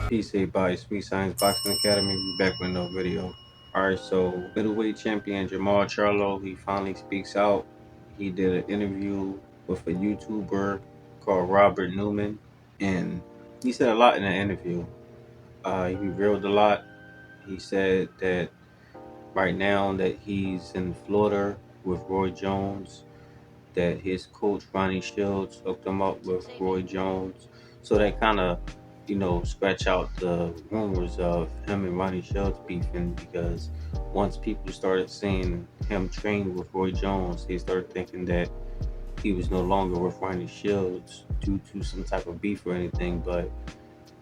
Peace, everybody. Sweet Science Boxing Academy. We back with no video. Alright, so middleweight champion Jermall Charlo, he finally speaks out. He did an interview with a YouTuber called Robert Newman, and he said a lot in that interview. He revealed a lot. He said that right now that he's in Florida with Roy Jones, that his coach Ronnie Shields hooked him up with Roy Jones. So that kind of, scratch out the rumors of him and Ronnie Shields beefing, because once people started seeing him train with Roy Jones, they started thinking that he was no longer with Ronnie Shields due to some type of beef or anything, but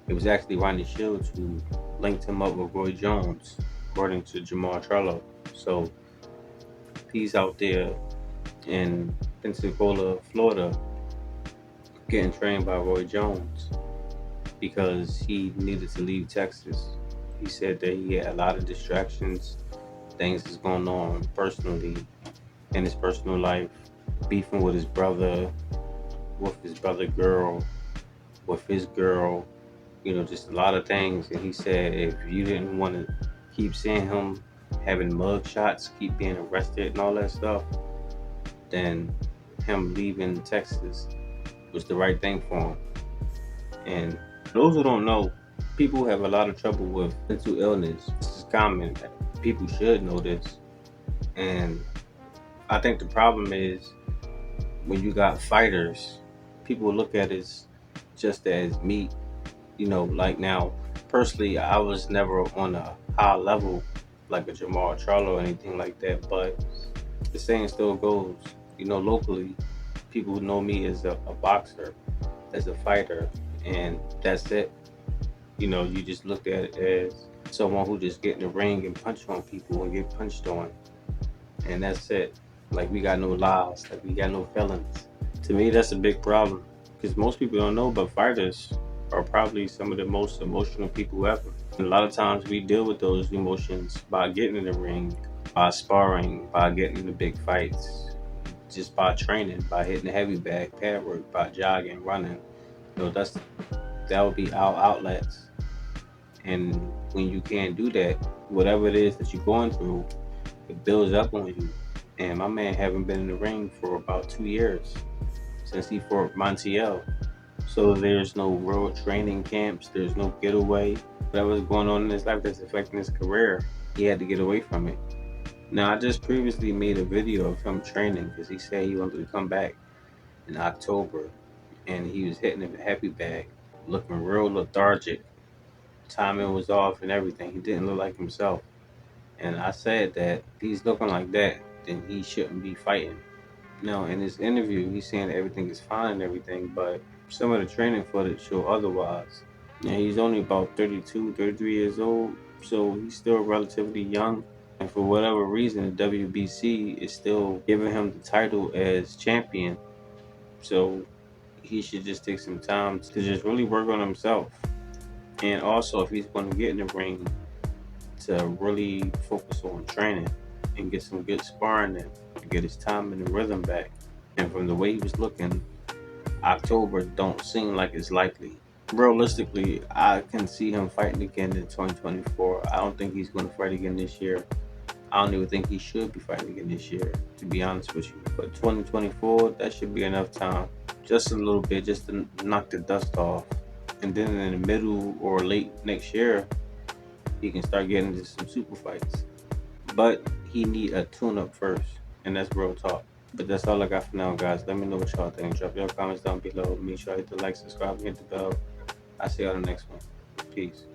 it was actually Ronnie Shields who linked him up with Roy Jones, according to Jermall Charlo. So he's out there in Pensacola, Florida, getting trained by Roy Jones because he needed to leave Texas. He said that he had a lot of distractions, things that's going on personally in his personal life, beefing with his brother, with his brother girl, with his girl, just a lot of things. And he said if you didn't want to keep seeing him having mug shots, keep being arrested and all that stuff, then him leaving Texas was the right thing for him. And for those who don't know, people have a lot of trouble with mental illness. This is common. People should know this. And I think the problem is when you got fighters, people look at it just as meat. Like now, personally, I was never on a high level like a Jermall Charlo or anything like that. But the saying still goes, locally, people know me as a boxer, as a fighter, and that's it. You just looked at it as someone who just get in the ring and punch on people and get punched on, and that's it. Like, we got no lives, like we got no feelings. To me, that's a big problem, because most people don't know, but fighters are probably some of the most emotional people ever. And a lot of times we deal with those emotions by getting in the ring, by sparring, by getting into big fights, just by training, by hitting the heavy bag, pad work, by jogging, running. That would be our outlets. And when you can't do that, whatever it is that you're going through, it builds up on you. And my man haven't been in the ring for about 2 years since he fought Montiel. So there's no real training camps. There's no getaway. Whatever's going on in his life that's affecting his career, he had to get away from it. Now, I just previously made a video of him training because he said he wanted to come back in October, and he was hitting a happy bag, looking real lethargic. Timing was off and everything. He didn't look like himself. And I said that if he's looking like that, then he shouldn't be fighting. Now, in his interview, he's saying everything is fine and everything, but some of the training footage show otherwise. Now, he's only about 32, 33 years old, so he's still relatively young. And for whatever reason, the WBC is still giving him the title as champion. So he should just take some time to just really work on himself. And also, if he's going to get in the ring, to really focus on training and get some good sparring in, to get his time and the rhythm back. And from the way he was looking, October don't seem like it's likely. Realistically, I can see him fighting again in 2024. I don't think he's going to fight again this year. I don't even think he should be fighting again this year, to be honest with you. But 2024, that should be enough time. Just a little bit, just to knock the dust off. And then in the middle or late next year, he can start getting into some super fights. But he need a tune-up first, and that's real talk. But that's all I got for now, guys. Let me know what y'all think. Drop your comments down below. Make sure you hit the like, subscribe, and hit the bell. I'll see y'all in the next one. Peace.